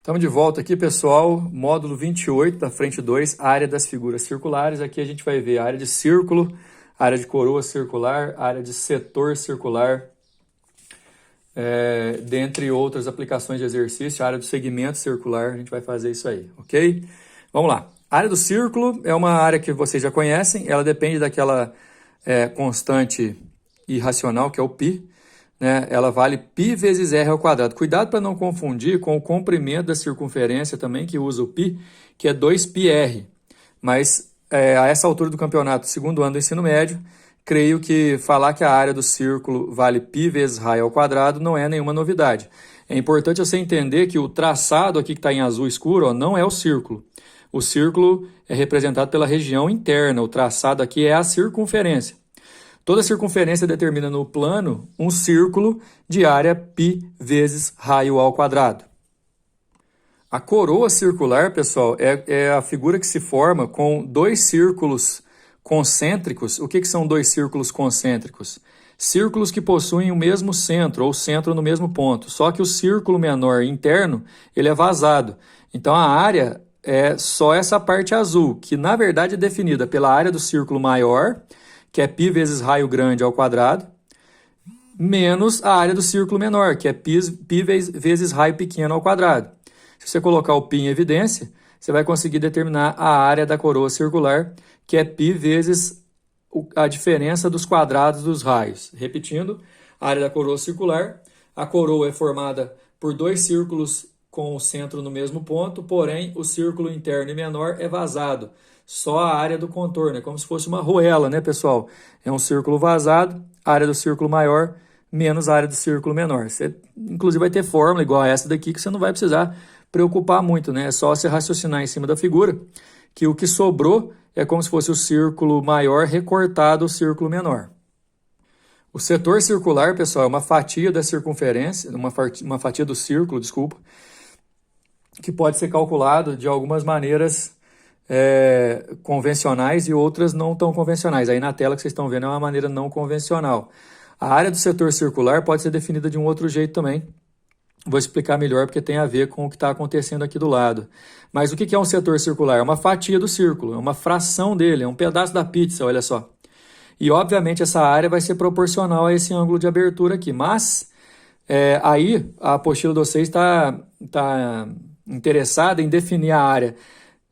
Estamos de volta aqui, pessoal, módulo 28 da frente 2, área das figuras circulares. Aqui a gente vai ver a área de círculo, área de coroa circular, área de setor circular, dentre outras aplicações de exercício, a área do segmento circular, a gente vai fazer isso aí, ok? Vamos lá. A área do círculo é uma área que vocês já conhecem, ela depende daquela constante irracional, que é o π, né? Ela vale π vezes r ao quadrado. Cuidado para não confundir com o comprimento da circunferência também, que usa o π, que é 2πr. Mas a essa altura do campeonato, segundo ano do ensino médio, creio que falar que a área do círculo vale π vezes raio ao quadrado não é nenhuma novidade. É importante você entender que o traçado aqui que está em azul escuro, ó, não é o círculo. O círculo é representado pela região interna, o traçado aqui é a circunferência. Toda circunferência determina no plano um círculo de área π vezes raio ao quadrado. A coroa circular, pessoal, é a figura que se forma com dois círculos concêntricos. O que são dois círculos concêntricos? Círculos que possuem o mesmo centro, ou centro no mesmo ponto. Só que o círculo menor interno, ele é vazado. Então a área é só essa parte azul, que na verdade é definida pela área do círculo maior, que é π vezes raio grande ao quadrado, menos a área do círculo menor, que é π vezes raio pequeno ao quadrado. Se você colocar o π em evidência, você vai conseguir determinar a área da coroa circular, que é π vezes a diferença dos quadrados dos raios. Repetindo, a área da coroa circular, a coroa é formada por dois círculos com o centro no mesmo ponto, porém o círculo interno e menor é vazado. Só a área do contorno, é como se fosse uma arruela, né, pessoal? É um círculo vazado, área do círculo maior, menos a área do círculo menor. Você, inclusive, vai ter fórmula igual a essa daqui, que você não vai precisar preocupar muito, né? É só você raciocinar em cima da figura, que o que sobrou é como se fosse o círculo maior recortado ao círculo menor. O setor circular, pessoal, é uma fatia da circunferência, uma fatia do círculo, desculpa, que pode ser calculado de algumas maneiras convencionais e outras não tão convencionais. Aí na tela que vocês estão vendo é uma maneira não convencional. A área do setor circular pode ser definida de um outro jeito também. Vou explicar melhor porque tem a ver com o que está acontecendo aqui do lado. Mas o que é um setor circular? É uma fatia do círculo, é uma fração dele, é um pedaço da pizza, olha só. E obviamente essa área vai ser proporcional a esse ângulo de abertura aqui. Mas aí a apostila de vocês está interessada em definir a área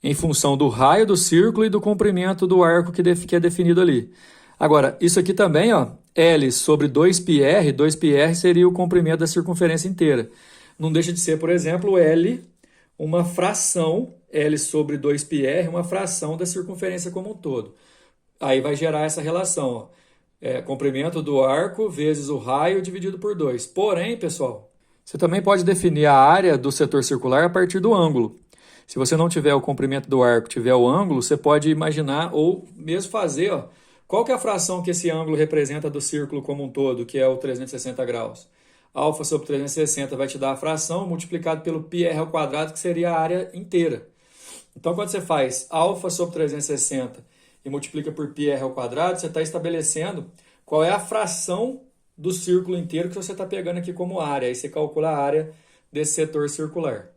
em função do raio do círculo e do comprimento do arco que é definido ali. Agora, isso aqui também, ó, L sobre 2πr, 2πr seria o comprimento da circunferência inteira. Não deixa de ser, por exemplo, L, uma fração, L sobre 2πr, uma fração da circunferência como um todo. Aí vai gerar essa relação, ó, comprimento do arco vezes o raio dividido por 2. Porém, pessoal, você também pode definir a área do setor circular a partir do ângulo. Se você não tiver o comprimento do arco, tiver o ângulo, você pode imaginar ou mesmo fazer, ó, qual que é a fração que esse ângulo representa do círculo como um todo, que é o 360 graus? Alfa sobre 360 vai te dar a fração multiplicado pelo πr ao quadrado, que seria a área inteira. Então, quando você faz alfa sobre 360 e multiplica por πr ao quadrado, você está estabelecendo qual é a fração do círculo inteiro que você está pegando aqui como área. Aí você calcula a área desse setor circular.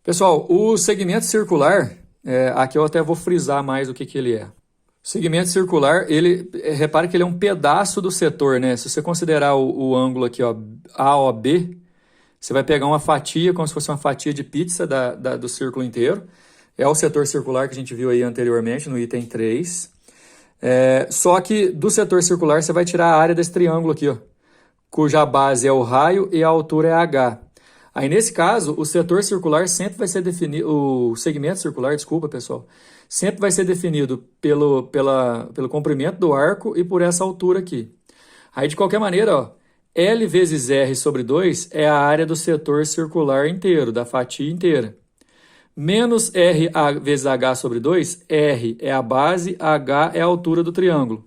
Pessoal, o segmento circular, aqui eu até vou frisar mais o que ele é. O segmento circular, repare que ele é um pedaço do setor, né? Se você considerar o ângulo aqui, ó, AOB, você vai pegar uma fatia, como se fosse uma fatia de pizza do círculo inteiro. É o setor circular que a gente viu aí anteriormente, no item 3. Só que do setor circular você vai tirar a área desse triângulo aqui, ó, cuja base é o raio e a altura é h. Aí, nesse caso, o setor circular sempre vai ser definido, o segmento circular, desculpa, pessoal, sempre vai ser definido pelo comprimento do arco e por essa altura aqui. Aí, de qualquer maneira, ó, L vezes R sobre 2 é a área do setor circular inteiro, da fatia inteira. Menos R vezes H sobre 2, R é a base, H é a altura do triângulo.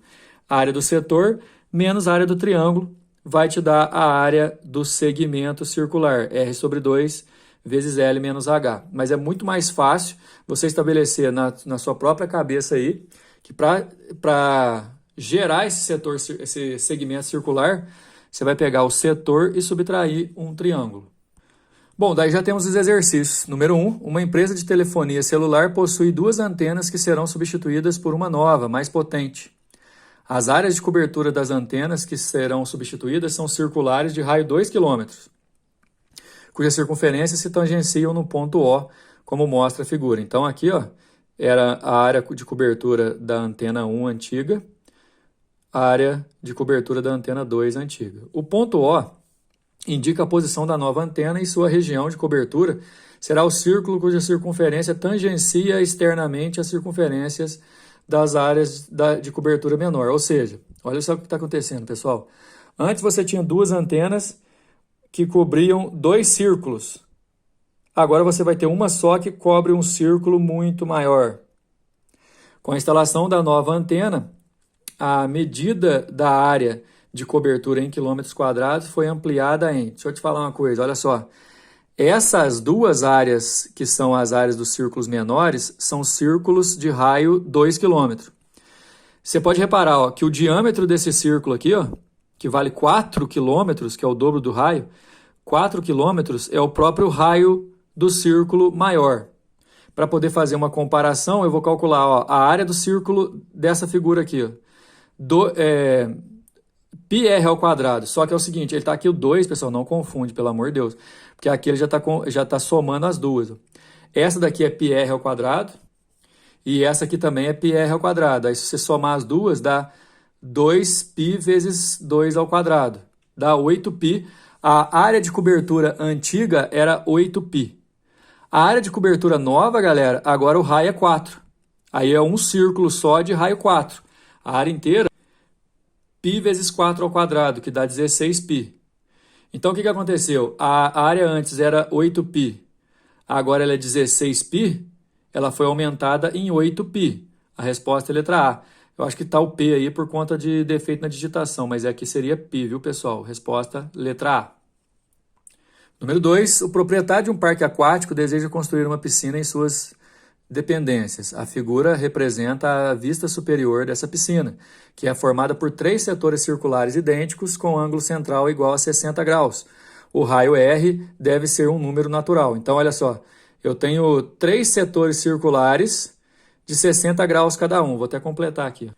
A área do setor menos a área do triângulo vai te dar a área do segmento circular, R sobre 2 vezes L menos H. Mas é muito mais fácil você estabelecer na sua própria cabeça aí que para gerar esse segmento circular, você vai pegar o setor e subtrair um triângulo. Bom, daí já temos os exercícios. Número 1, uma empresa de telefonia celular possui 2 antenas que serão substituídas por uma nova, mais potente. As áreas de cobertura das antenas que serão substituídas são circulares de raio 2 km, cujas circunferências se tangenciam no ponto O, como mostra a figura. Então aqui, ó, era a área de cobertura da antena 1 antiga, a área de cobertura da antena 2 antiga. O ponto O indica a posição da nova antena e sua região de cobertura será o círculo cuja circunferência tangencia externamente as circunferências das áreas de cobertura menor. Ou seja, olha só o que está acontecendo, pessoal. Antes você tinha 2 antenas que cobriam 2 círculos. Agora você vai ter uma só que cobre um círculo muito maior. Com a instalação da nova antena, a medida da área de cobertura em quilômetros quadrados foi ampliada em... Deixa eu te falar uma coisa, olha só. Essas 2 áreas, que são as áreas dos círculos menores, são círculos de raio 2 km. Você pode reparar, ó, que o diâmetro desse círculo aqui, ó, que vale 4 km, que é o dobro do raio, 4 km é o próprio raio do círculo maior. Para poder fazer uma comparação, eu vou calcular, ó, a área do círculo dessa figura aqui, ó, πr ao quadrado, só que é o seguinte, ele está aqui o 2, pessoal, não confunde, pelo amor de Deus, porque aqui ele já tá somando as duas. Essa daqui é πr ao quadrado, e essa aqui também é πr ao quadrado. Aí se você somar as duas, dá 2π vezes 2 ao quadrado, dá 8π. A área de cobertura antiga era 8π. A área de cobertura nova, galera, agora o raio é 4. Aí é um círculo só de raio 4. A área inteira, π vezes 4 ao quadrado, que dá 16π. Então, o que aconteceu? A área antes era 8π, agora ela é 16π, ela foi aumentada em 8π. A resposta é a letra A. Eu acho que está o P aí por conta de defeito na digitação, mas aqui seria π, viu, pessoal? Resposta, letra A. Número 2, o proprietário de um parque aquático deseja construir uma piscina em suas dependências. A figura representa a vista superior dessa piscina, que é formada por 3 setores circulares idênticos com ângulo central igual a 60 graus. O raio R deve ser um número natural. Então, olha só, eu tenho 3 setores circulares de 60 graus cada um. Vou até completar aqui.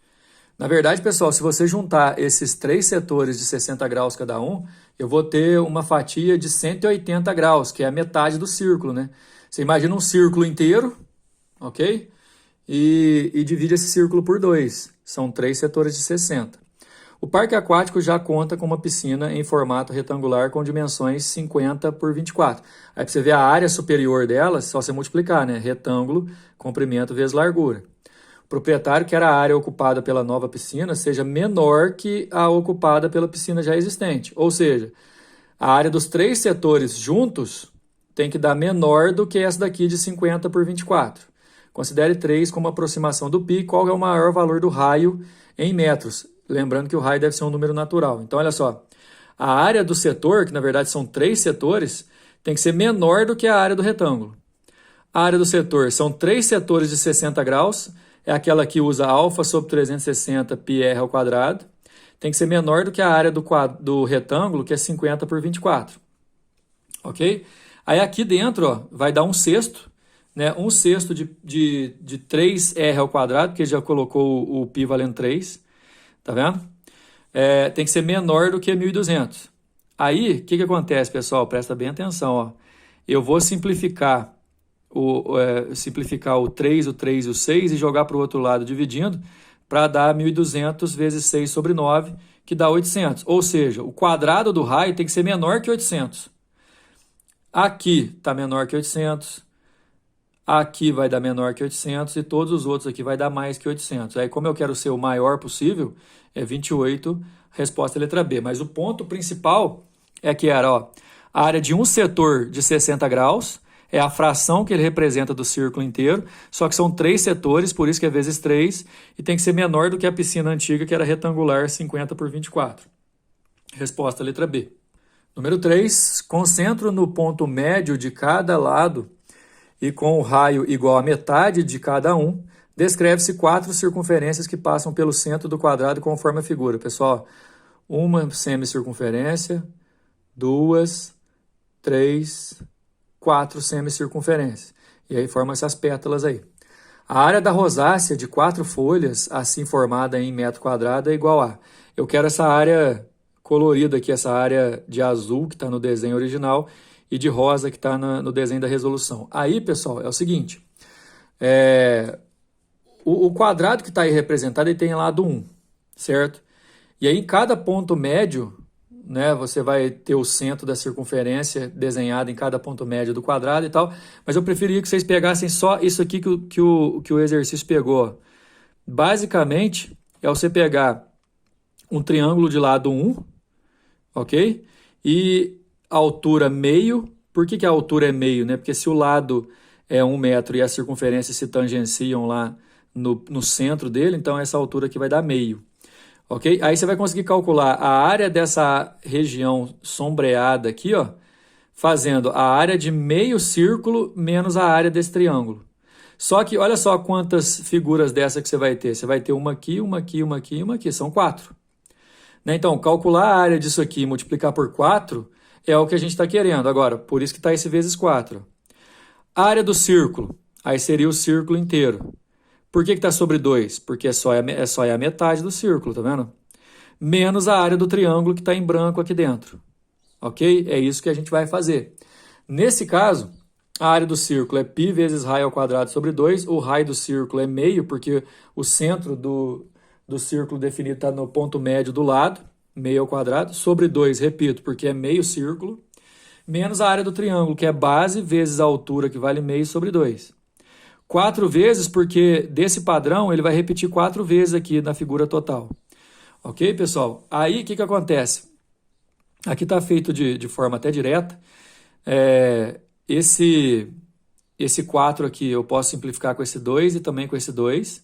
Na verdade, pessoal, se você juntar esses 3 setores de 60 graus cada um, eu vou ter uma fatia de 180 graus, que é a metade do círculo, né? Você imagina um círculo inteiro, ok? E divide esse círculo por 2. São 3 setores de 60. O parque aquático já conta com uma piscina em formato retangular com dimensões 50 por 24. Aí para você ver a área superior dela, só você multiplicar, né? Retângulo, comprimento vezes largura. O proprietário quer a área ocupada pela nova piscina seja menor que a ocupada pela piscina já existente. Ou seja, a área dos 3 setores juntos tem que dar menor do que essa daqui de 50 por 24. Considere 3 como aproximação do π. Qual é o maior valor do raio em metros? Lembrando que o raio deve ser um número natural. Então, olha só. A área do setor, que na verdade são 3 setores, tem que ser menor do que a área do retângulo. A área do setor são 3 setores de 60 graus. É aquela que usa alfa sobre 360 πr ao quadrado. Tem que ser menor do que a área do retângulo, que é 50 por 24. Ok? Aí aqui dentro, ó, vai dar 1/6, né? 1/6 de 3r ao quadrado, porque já colocou o π valendo 3. Tá vendo? Tem que ser menor do que 1.200. Aí, o que acontece, pessoal? Presta bem atenção. Ó. Eu vou simplificar o 3, o 3 e o 6 e jogar para o outro lado dividindo para dar 1.200 vezes 6 sobre 9, que dá 800. Ou seja, o quadrado do raio tem que ser menor que 800. Aqui está menor que 800. Aqui vai dar menor que 800 e todos os outros aqui vai dar mais que 800. Aí, como eu quero ser o maior possível, é 28, resposta é letra B. Mas o ponto principal é que era, ó, a área de um setor de 60 graus é a fração que ele representa do círculo inteiro, só que são 3 setores, por isso que é vezes 3, e tem que ser menor do que a piscina antiga, que era retangular 50 por 24. Resposta letra B. Número 3, concentro no ponto médio de cada lado e com o raio igual a metade de cada um, descreve-se 4 circunferências que passam pelo centro do quadrado conforme a figura. Pessoal, uma semicircunferência, 2, 3, 4 semicircunferências. E aí forma essas pétalas aí. A área da rosácea de 4 folhas, assim formada em metro quadrado, é igual a... Eu quero essa área colorida aqui, essa área de azul que está no desenho original e de rosa que está no desenho da resolução. Aí, pessoal, é o seguinte. O quadrado que está aí representado, ele tem lado 1, certo? E aí, em cada ponto médio, né, você vai ter o centro da circunferência desenhado em cada ponto médio do quadrado e tal, mas eu preferia que vocês pegassem só isso aqui que o exercício pegou. Basicamente, é você pegar um triângulo de lado 1, ok? E a altura meio. Por que a altura é meio, né? Porque se o lado é 1 metro e a circunferência se tangenciam lá no centro dele, então essa altura aqui vai dar meio. Ok? Aí você vai conseguir calcular a área dessa região sombreada aqui, ó, fazendo a área de meio círculo menos a área desse triângulo. Só que olha só quantas figuras dessa que você vai ter. Você vai ter uma aqui, uma aqui, uma aqui e uma aqui. São 4. Né? Então, calcular a área disso aqui e multiplicar por 4 é o que a gente está querendo. Agora, por isso que está esse vezes 4. A área do círculo, aí seria o círculo inteiro. Por que está sobre 2? Porque é só a metade do círculo, tá vendo? Menos a área do triângulo que está em branco aqui dentro. Ok? É isso que a gente vai fazer. Nesse caso, a área do círculo é π vezes raio ao quadrado sobre 2. O raio do círculo é meio, porque o centro do círculo definido está no ponto médio do lado, meio ao quadrado, sobre 2, repito, porque é meio círculo, menos a área do triângulo, que é base vezes a altura, que vale meio sobre 2. 4 vezes, porque desse padrão ele vai repetir 4 vezes aqui na figura total. Ok, pessoal? Aí, o que acontece? Aqui está feito de forma até direta. Esse 4 aqui eu posso simplificar com esse 2 e também com esse 2.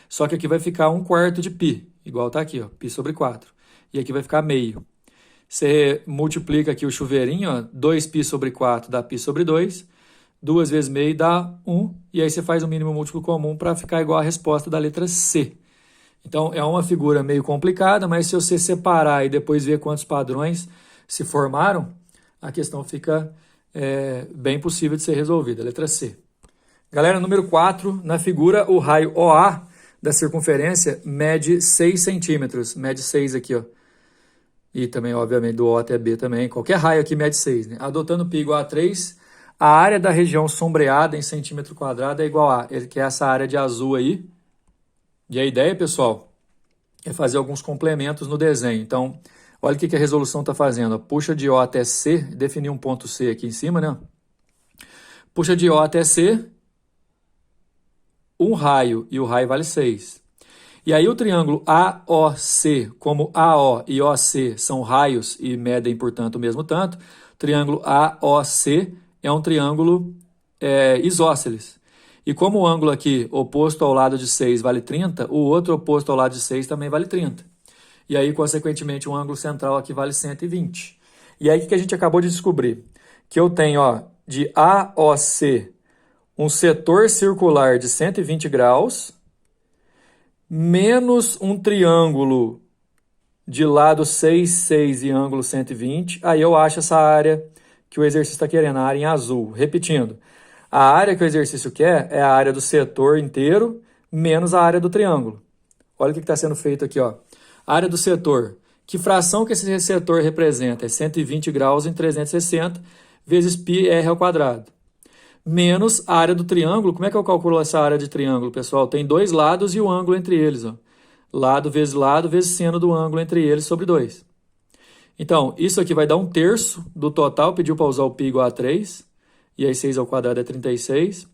Só que aqui vai ficar 1/4 de π, igual está aqui, ó, π sobre 4. E aqui vai ficar meio. Você multiplica aqui o chuveirinho, ó, 2π sobre 4 dá π sobre 2. 2 vezes meio dá 1, e aí você faz o mínimo múltiplo comum para ficar igual a resposta da letra C. Então, é uma figura meio complicada, mas se você separar e depois ver quantos padrões se formaram, a questão fica bem possível de ser resolvida, letra C. Galera, número 4, na figura, o raio OA da circunferência mede 6 centímetros, mede 6 aqui, ó. E também, obviamente, do O até B também, qualquer raio aqui mede 6, né? Adotando π igual a 3, a área da região sombreada em centímetro quadrado é igual a, que é essa área de azul aí. E a ideia, pessoal, é fazer alguns complementos no desenho. Então, olha o que a resolução está fazendo. Puxa de O até C, definir um ponto C aqui em cima, né? Puxa de O até C, um raio, e o raio vale 6. E aí o triângulo AOC, como AO e OC são raios e medem, portanto, o mesmo tanto, o triângulo AOC é um triângulo isósceles. E como o ângulo aqui oposto ao lado de 6 vale 30, o outro oposto ao lado de 6 também vale 30. E aí, consequentemente, o ângulo central aqui vale 120. E aí, o que a gente acabou de descobrir? Que eu tenho, ó, de AOC, um setor circular de 120 graus, menos um triângulo de lado 6, 6 e ângulo 120. Aí eu acho essa área que o exercício está querendo, a área em azul. Repetindo, a área que o exercício quer é a área do setor inteiro menos a área do triângulo. Olha o que está sendo feito aqui, ó. Área do setor. Que fração que esse setor representa? É 120 graus em 360 vezes πr ao quadrado. Menos a área do triângulo. Como é que eu calculo essa área de triângulo, pessoal? Tem 2 lados e o ângulo entre eles, ó. Lado vezes seno do ângulo entre eles sobre 2. Então, isso aqui vai dar 1/3 do total. Pediu para usar o π igual a 3. E aí 6 ao quadrado é 36.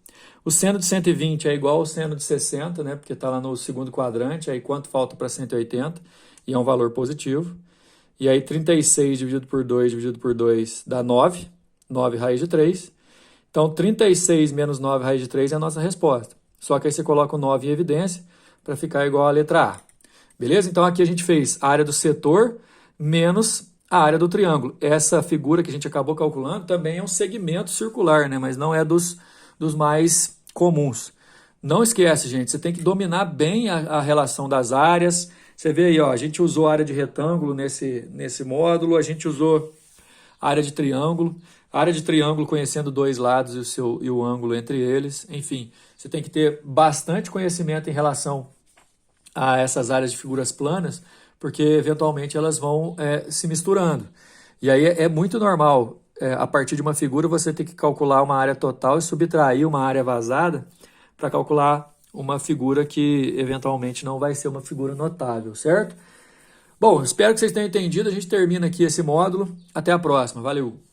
O seno de 120 é igual ao seno de 60, né? Porque está lá no segundo quadrante. Aí quanto falta para 180? E é um valor positivo. E aí 36 dividido por 2 dá 9. 9 raiz de 3. Então 36 menos 9 raiz de 3 é a nossa resposta. Só que aí você coloca o 9 em evidência para ficar igual à letra A. Beleza? Então aqui a gente fez a área do setor menos a área do triângulo. Essa figura que a gente acabou calculando também é um segmento circular, né? Mas não é dos mais comuns. Não esquece, gente, você tem que dominar bem a relação das áreas. Você vê aí, ó, a gente usou a área de retângulo nesse módulo, a gente usou área de triângulo conhecendo dois lados e o ângulo entre eles. Enfim, você tem que ter bastante conhecimento em relação a essas áreas de figuras planas, porque eventualmente elas vão se misturando. E aí é muito normal, a partir de uma figura, você ter que calcular uma área total e subtrair uma área vazada para calcular uma figura que eventualmente não vai ser uma figura notável, certo? Bom, espero que vocês tenham entendido. A gente termina aqui esse módulo. Até a próxima. Valeu!